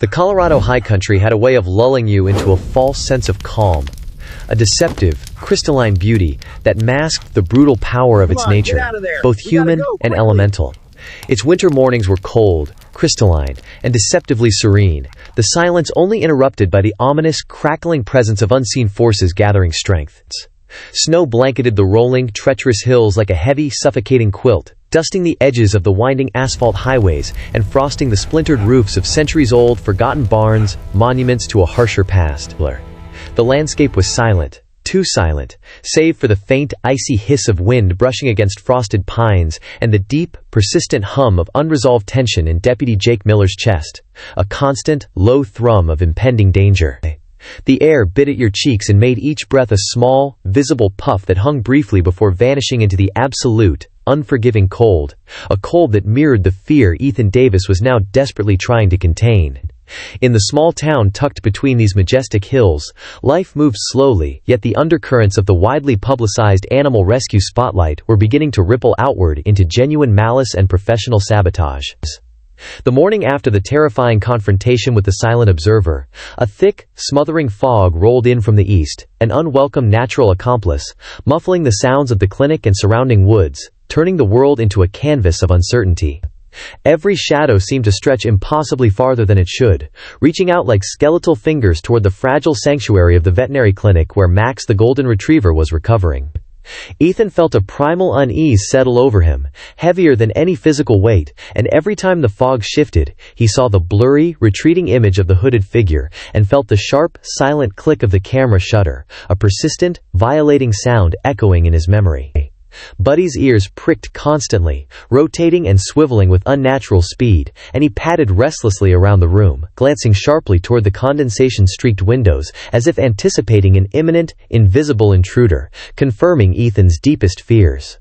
The Colorado high country had a way of lulling you into a false sense of calm, a deceptive, crystalline beauty that masked the brutal power of its nature, both human and elemental. Its winter mornings were cold, crystalline, and deceptively serene, the silence only interrupted by the ominous, crackling presence of unseen forces gathering strength. Snow blanketed the rolling, treacherous hills like a heavy, suffocating quilt, dusting the edges of the winding asphalt highways and frosting the splintered roofs of centuries-old, forgotten barns, monuments to a harsher past. The landscape was silent, too silent, save for the faint, icy hiss of wind brushing against frosted pines and the deep, persistent hum of unresolved tension in Deputy Jake Miller's chest, a constant, low thrum of impending danger. The air bit at your cheeks and made each breath a small, visible puff that hung briefly before vanishing into the absolute, unforgiving cold, a cold that mirrored the fear Ethan Davis was now desperately trying to contain. In the small town tucked between these majestic hills, life moved slowly, yet the undercurrents of the widely publicized animal rescue spotlight were beginning to ripple outward into genuine malice and professional sabotage. The morning after the terrifying confrontation with the silent observer, a thick, smothering fog rolled in from the east, an unwelcome natural accomplice, muffling the sounds of the clinic and surrounding woods, turning the world into a canvas of uncertainty. Every shadow seemed to stretch impossibly farther than it should, reaching out like skeletal fingers toward the fragile sanctuary of the veterinary clinic where Max the golden retriever was recovering. Ethan felt a primal unease settle over him, heavier than any physical weight, and every time the fog shifted, he saw the blurry, retreating image of the hooded figure, and felt the sharp, silent click of the camera shutter, a persistent, violating sound echoing in his memory. Buddy's ears pricked constantly, rotating and swiveling with unnatural speed, and he padded restlessly around the room, glancing sharply toward the condensation-streaked windows, as if anticipating an imminent, invisible intruder, confirming Ethan's deepest fears.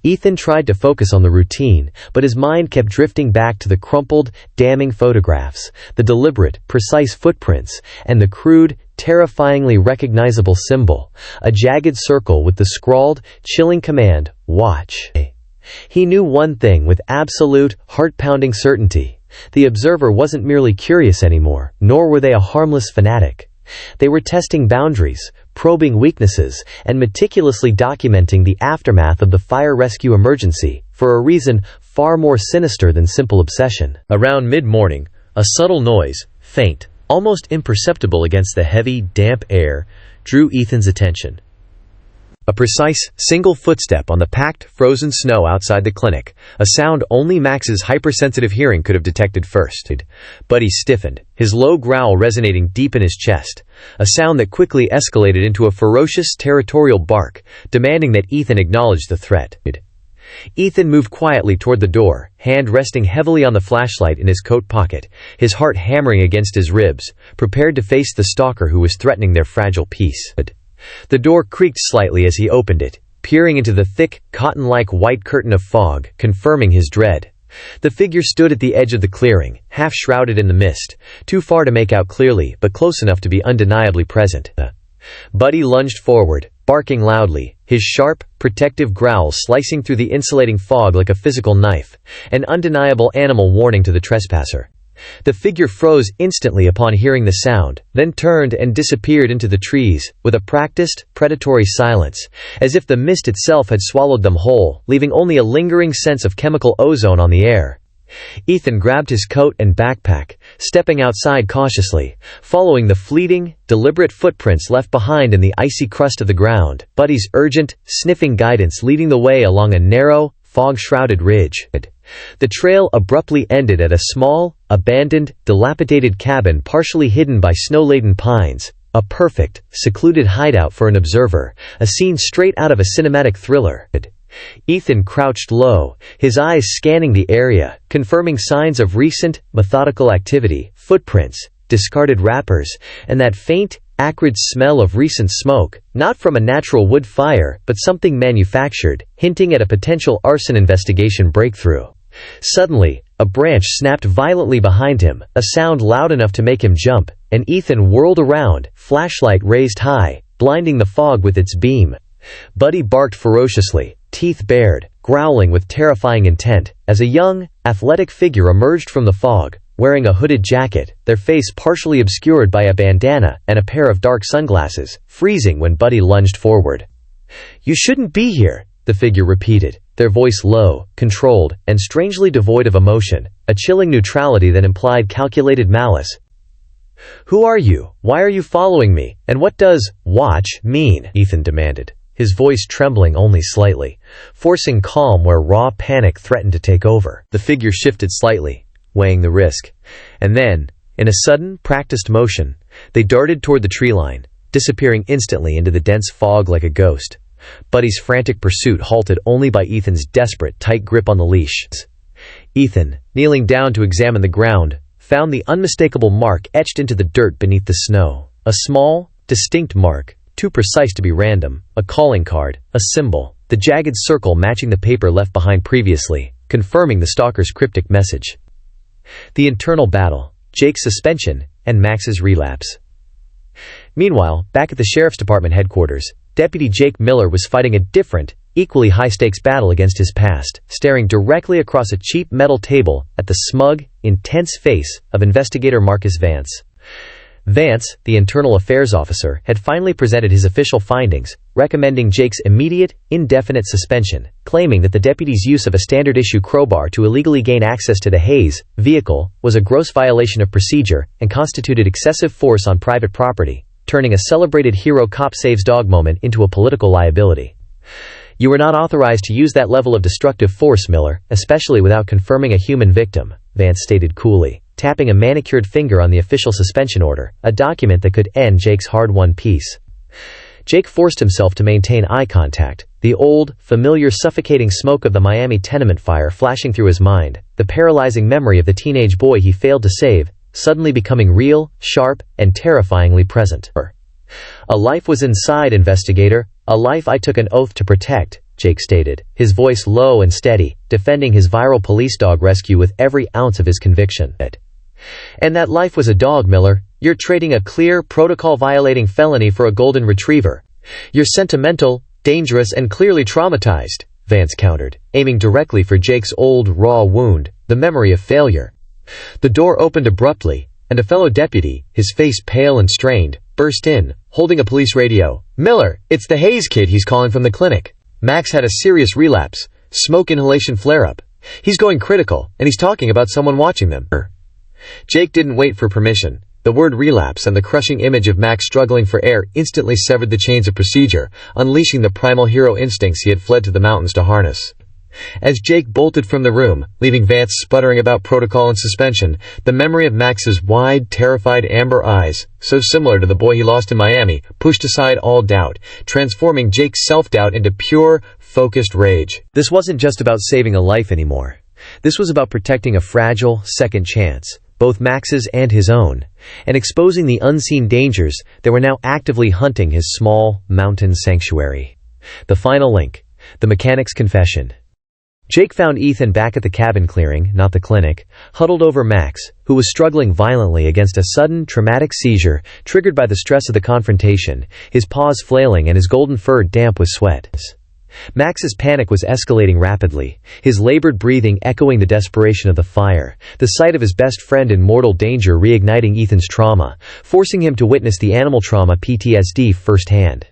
Ethan tried to focus on the routine, but his mind kept drifting back to the crumpled, damning photographs, the deliberate, precise footprints, and the crude, terrifyingly recognizable symbol, a jagged circle with the scrawled, chilling command, "Watch." He knew one thing with absolute, heart-pounding certainty. The observer wasn't merely curious anymore, nor were they a harmless fanatic. They were testing boundaries, probing weaknesses, and meticulously documenting the aftermath of the fire rescue emergency, for a reason far more sinister than simple obsession. Around mid-morning, a subtle noise, faint, almost imperceptible against the heavy, damp air, drew Ethan's attention. A precise, single footstep on the packed, frozen snow outside the clinic, a sound only Max's hypersensitive hearing could have detected first. Buddy stiffened, his low growl resonating deep in his chest, a sound that quickly escalated into a ferocious, territorial bark, demanding that Ethan acknowledge the threat. Ethan moved quietly toward the door, hand resting heavily on the flashlight in his coat pocket, his heart hammering against his ribs, prepared to face the stalker who was threatening their fragile peace. The door creaked slightly as he opened it, peering into the thick, cotton-like white curtain of fog, confirming his dread. The figure stood at the edge of the clearing, half shrouded in the mist, too far to make out clearly, but close enough to be undeniably present. Buddy lunged forward, barking loudly, his sharp, protective growl slicing through the insulating fog like a physical knife, an undeniable animal warning to the trespasser. The figure froze instantly upon hearing the sound, then turned and disappeared into the trees, with a practiced, predatory silence, as if the mist itself had swallowed them whole, leaving only a lingering sense of chemical ozone on the air. Ethan grabbed his coat and backpack, stepping outside cautiously, following the fleeting, deliberate footprints left behind in the icy crust of the ground, Buddy's urgent, sniffing guidance leading the way along a narrow, fog-shrouded ridge. The trail abruptly ended at a small, abandoned, dilapidated cabin partially hidden by snow-laden pines, a perfect, secluded hideout for an observer, a scene straight out of a cinematic thriller. Ethan crouched low, his eyes scanning the area, confirming signs of recent, methodical activity, footprints, discarded wrappers, and that faint, acrid smell of recent smoke, not from a natural wood fire, but something manufactured, hinting at a potential arson investigation breakthrough. Suddenly, a branch snapped violently behind him, a sound loud enough to make him jump, and Ethan whirled around, flashlight raised high, blinding the fog with its beam. Buddy barked ferociously, teeth bared, growling with terrifying intent, as a young, athletic figure emerged from the fog, wearing a hooded jacket, their face partially obscured by a bandana and a pair of dark sunglasses, freezing when Buddy lunged forward. "You shouldn't be here," the figure repeated, their voice low, controlled, and strangely devoid of emotion, a chilling neutrality that implied calculated malice. "Who are you? Why are you following me? And what does 'watch' mean?" Ethan demanded, his voice trembling only slightly, forcing calm where raw panic threatened to take over. The figure shifted slightly, weighing the risk. And then, in a sudden, practiced motion, they darted toward the tree line, disappearing instantly into the dense fog like a ghost. Buddy's frantic pursuit halted only by Ethan's desperate, tight grip on the leash. Ethan, kneeling down to examine the ground, found the unmistakable mark etched into the dirt beneath the snow. A small, distinct mark, too precise to be random, a calling card, a symbol, the jagged circle matching the paper left behind previously, confirming the stalker's cryptic message. The internal battle, Jake's suspension, and Max's relapse. Meanwhile, back at the sheriff's department headquarters, Deputy Jake Miller was fighting a different, equally high-stakes battle against his past, staring directly across a cheap metal table at the smug, intense face of investigator Marcus Vance. Vance, the internal affairs officer, had finally presented his official findings, recommending Jake's immediate, indefinite suspension, claiming that the deputy's use of a standard-issue crowbar to illegally gain access to the Hayes vehicle was a gross violation of procedure and constituted excessive force on private property, turning a celebrated hero cop saves dog moment into a political liability. "You were not authorized to use that level of destructive force, Miller, especially without confirming a human victim," Vance stated coolly, tapping a manicured finger on the official suspension order, a document that could end Jake's hard-won peace. Jake forced himself to maintain eye contact, the old, familiar suffocating smoke of the Miami tenement fire flashing through his mind, the paralyzing memory of the teenage boy he failed to save, suddenly becoming real, sharp, and terrifyingly present. "A life was inside, investigator, a life I took an oath to protect," Jake stated, his voice low and steady, defending his viral police dog rescue with every ounce of his conviction. "And that life was a dog, Miller. You're trading a clear, protocol-violating felony for a golden retriever. You're sentimental, dangerous, and clearly traumatized," Vance countered, aiming directly for Jake's old, raw wound, the memory of failure. The door opened abruptly, and a fellow deputy, his face pale and strained, burst in, holding a police radio. "Miller, it's the Hayes kid he's calling from the clinic. Max had a serious relapse, smoke inhalation flare-up. He's going critical, and he's talking about someone watching them." Jake didn't wait for permission. The word relapse and the crushing image of Max struggling for air instantly severed the chains of procedure, unleashing the primal hero instincts he had fled to the mountains to harness. As Jake bolted from the room, leaving Vance sputtering about protocol and suspension, the memory of Max's wide, terrified amber eyes, so similar to the boy he lost in Miami, pushed aside all doubt, transforming Jake's self-doubt into pure, focused rage. This wasn't just about saving a life anymore. This was about protecting a fragile, second chance, both Max's and his own, and exposing the unseen dangers that were now actively hunting his small, mountain sanctuary. The final link, the mechanic's confession. Jake found Ethan back at the cabin clearing, not the clinic, huddled over Max, who was struggling violently against a sudden, traumatic seizure triggered by the stress of the confrontation, his paws flailing and his golden fur damp with sweat. Max's panic was escalating rapidly, his labored breathing echoing the desperation of the fire, the sight of his best friend in mortal danger reigniting Ethan's trauma, forcing him to witness the animal trauma PTSD firsthand.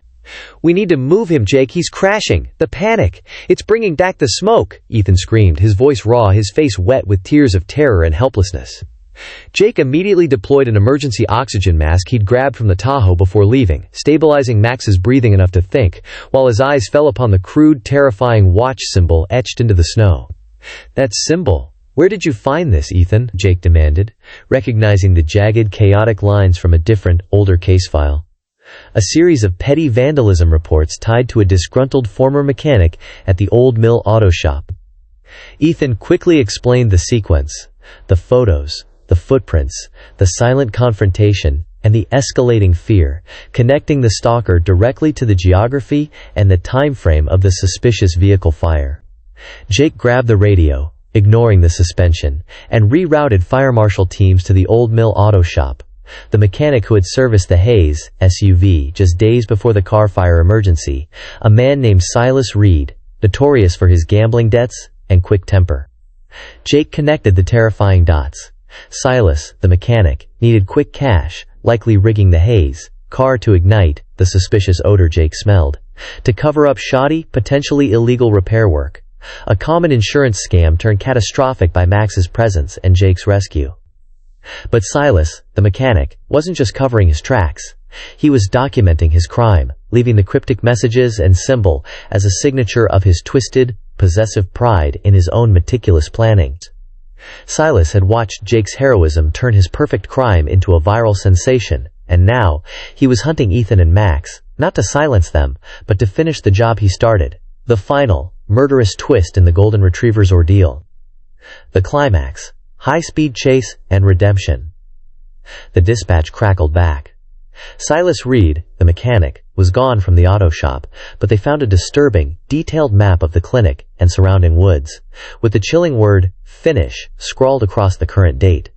"We need to move him, Jake, he's crashing! The panic! It's bringing back the smoke!" Ethan screamed, his voice raw, his face wet with tears of terror and helplessness. Jake immediately deployed an emergency oxygen mask he'd grabbed from the Tahoe before leaving, stabilizing Max's breathing enough to think, while his eyes fell upon the crude, terrifying watch symbol etched into the snow. "That symbol? Where did you find this, Ethan?" Jake demanded, recognizing the jagged, chaotic lines from a different, older case file. A series of petty vandalism reports tied to a disgruntled former mechanic at the Old Mill Auto Shop. Ethan quickly explained the sequence, the photos, the footprints, the silent confrontation, and the escalating fear, connecting the stalker directly to the geography and the time frame of the suspicious vehicle fire. Jake grabbed the radio, ignoring the suspension, and rerouted fire marshal teams to the Old Mill Auto Shop, the mechanic who had serviced the Hayes SUV just days before the car fire emergency, a man named Silas Reed, notorious for his gambling debts and quick temper. Jake connected the terrifying dots. Silas, the mechanic, needed quick cash, likely rigging the haze car to ignite the suspicious odor Jake smelled, to cover up shoddy, potentially illegal repair work. A common insurance scam turned catastrophic by Max's presence and Jake's rescue. But Silas, the mechanic, wasn't just covering his tracks. He was documenting his crime, leaving the cryptic messages and symbol as a signature of his twisted, possessive pride in his own meticulous planning. Silas had watched Jake's heroism turn his perfect crime into a viral sensation, and now he was hunting Ethan and Max, not to silence them, but to finish the job he started. The final, murderous twist in the Golden Retriever's ordeal. The climax, high-speed chase and redemption. The dispatch crackled back. Silas Reed, the mechanic, was gone from the auto shop, but they found a disturbing, detailed map of the clinic and surrounding woods, with the chilling word, "Finish," scrawled across the current date.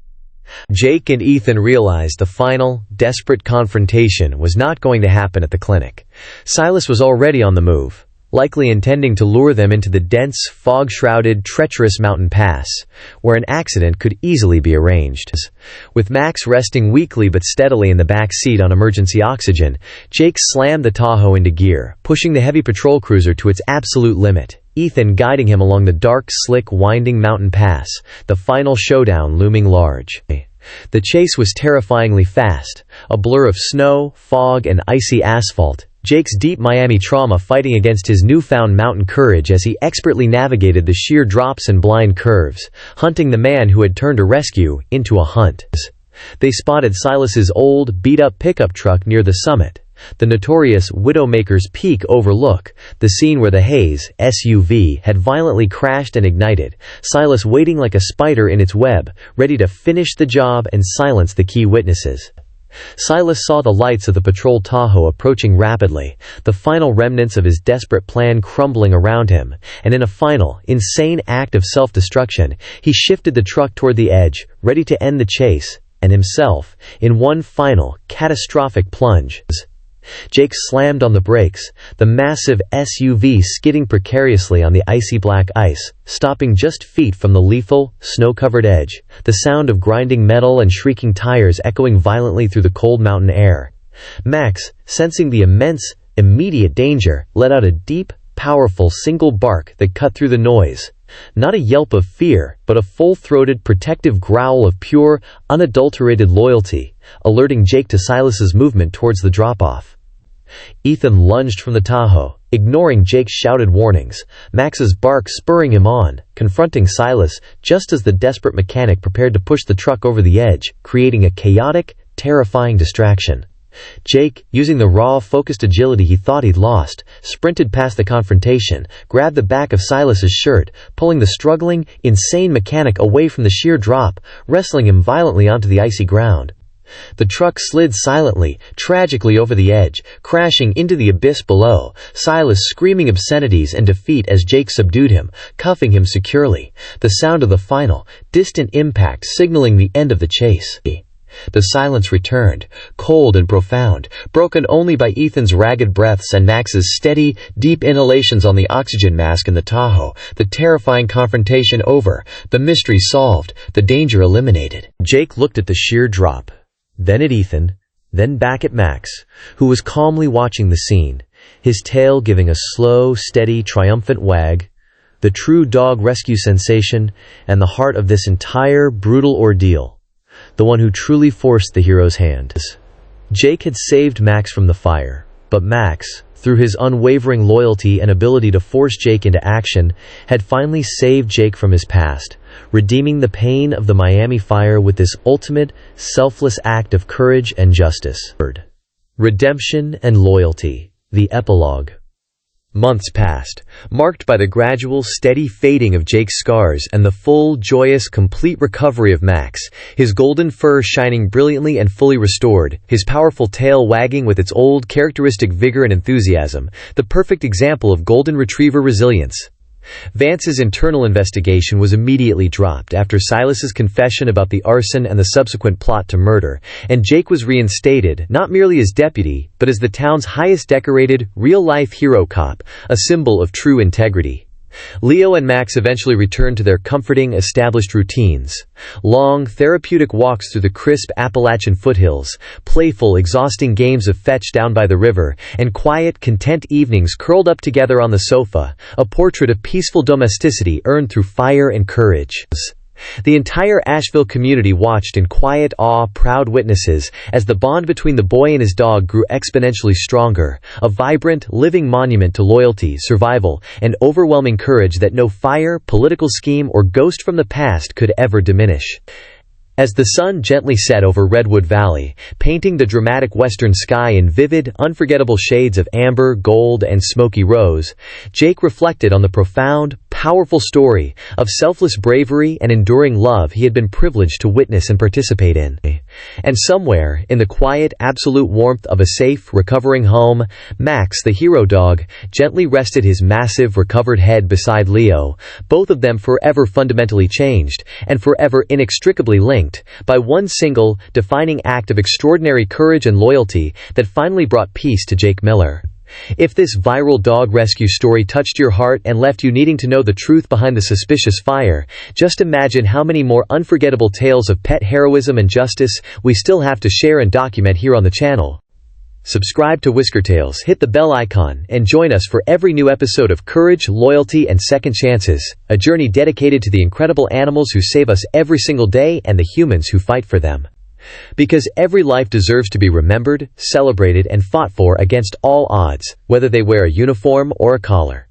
Jake and Ethan realized the final, desperate confrontation was not going to happen at the clinic. Silas was already on the move, likely intending to lure them into the dense, fog-shrouded, treacherous mountain pass, where an accident could easily be arranged. With Max resting weakly but steadily in the back seat on emergency oxygen, Jake slammed the Tahoe into gear, pushing the heavy patrol cruiser to its absolute limit, Ethan guiding him along the dark, slick, winding mountain pass, the final showdown looming large. The chase was terrifyingly fast, a blur of snow, fog, and icy asphalt, Jake's deep Miami trauma fighting against his newfound mountain courage as he expertly navigated the sheer drops and blind curves, hunting the man who had turned a rescue into a hunt. They spotted Silas's old, beat-up pickup truck near the summit, the notorious Widowmaker's Peak overlook, the scene where the Hayes SUV had violently crashed and ignited, Silas waiting like a spider in its web, ready to finish the job and silence the key witnesses. Silas saw the lights of the patrol Tahoe approaching rapidly, the final remnants of his desperate plan crumbling around him, and in a final, insane act of self-destruction, he shifted the truck toward the edge, ready to end the chase, and himself, in one final, catastrophic plunge. Jake slammed on the brakes, the massive SUV skidding precariously on the icy black ice, stopping just feet from the lethal, snow-covered edge, the sound of grinding metal and shrieking tires echoing violently through the cold mountain air. Max, sensing the immense, immediate danger, let out a deep, powerful single bark that cut through the noise. Not a yelp of fear, but a full-throated, protective growl of pure, unadulterated loyalty, alerting Jake to Silas's movement towards the drop-off. Ethan lunged from the Tahoe, ignoring Jake's shouted warnings, Max's bark spurring him on, confronting Silas just as the desperate mechanic prepared to push the truck over the edge, creating a chaotic, terrifying distraction. Jake, using the raw, focused agility he thought he'd lost, sprinted past the confrontation, grabbed the back of Silas's shirt, pulling the struggling, insane mechanic away from the sheer drop, wrestling him violently onto the icy ground. The truck slid silently, tragically over the edge, crashing into the abyss below, Silas screaming obscenities and defeat as Jake subdued him, cuffing him securely, the sound of the final, distant impact signaling the end of the chase. The silence returned, cold and profound, broken only by Ethan's ragged breaths and Max's steady, deep inhalations on the oxygen mask in the Tahoe, the terrifying confrontation over, the mystery solved, the danger eliminated. Jake looked at the sheer drop, then at Ethan, then back at Max, who was calmly watching the scene, his tail giving a slow, steady, triumphant wag, the true dog rescue sensation and the heart of this entire brutal ordeal, the one who truly forced the hero's hand. Jake had saved Max from the fire, but Max, through his unwavering loyalty and ability to force Jake into action, had finally saved Jake from his past, redeeming the pain of the Miami fire with this ultimate, selfless act of courage and justice. Redemption and loyalty. The epilogue. Months passed, marked by the gradual, steady fading of Jake's scars and the full, joyous, complete recovery of Max, his golden fur shining brilliantly and fully restored, his powerful tail wagging with its old, characteristic vigor and enthusiasm, the perfect example of golden retriever resilience. Vance's internal investigation was immediately dropped after Silas's confession about the arson and the subsequent plot to murder, and Jake was reinstated, not merely as deputy, but as the town's highest decorated, real-life hero cop, a symbol of true integrity. Leo and Max eventually returned to their comforting, established routines. Long, therapeutic walks through the crisp Appalachian foothills, playful, exhausting games of fetch down by the river, and quiet, content evenings curled up together on the sofa, a portrait of peaceful domesticity earned through fire and courage. The entire Asheville community watched in quiet awe, proud witnesses, as the bond between the boy and his dog grew exponentially stronger, a vibrant, living monument to loyalty, survival, and overwhelming courage that no fire, political scheme, or ghost from the past could ever diminish. As the sun gently set over Redwood Valley, painting the dramatic western sky in vivid, unforgettable shades of amber, gold, and smoky rose, Jake reflected on the profound, powerful story of selfless bravery and enduring love he had been privileged to witness and participate in. And somewhere, in the quiet, absolute warmth of a safe, recovering home, Max, the hero dog, gently rested his massive, recovered head beside Leo, both of them forever fundamentally changed, and forever inextricably linked by one single, defining act of extraordinary courage and loyalty that finally brought peace to Jake Miller. If this viral dog rescue story touched your heart and left you needing to know the truth behind the suspicious fire, just imagine how many more unforgettable tales of pet heroism and justice we still have to share and document here on the channel. Subscribe to Whisker Tales, hit the bell icon, and join us for every new episode of courage, loyalty, and second chances, a journey dedicated to the incredible animals who save us every single day and the humans who fight for them. Because every life deserves to be remembered, celebrated, and fought for against all odds, whether they wear a uniform or a collar.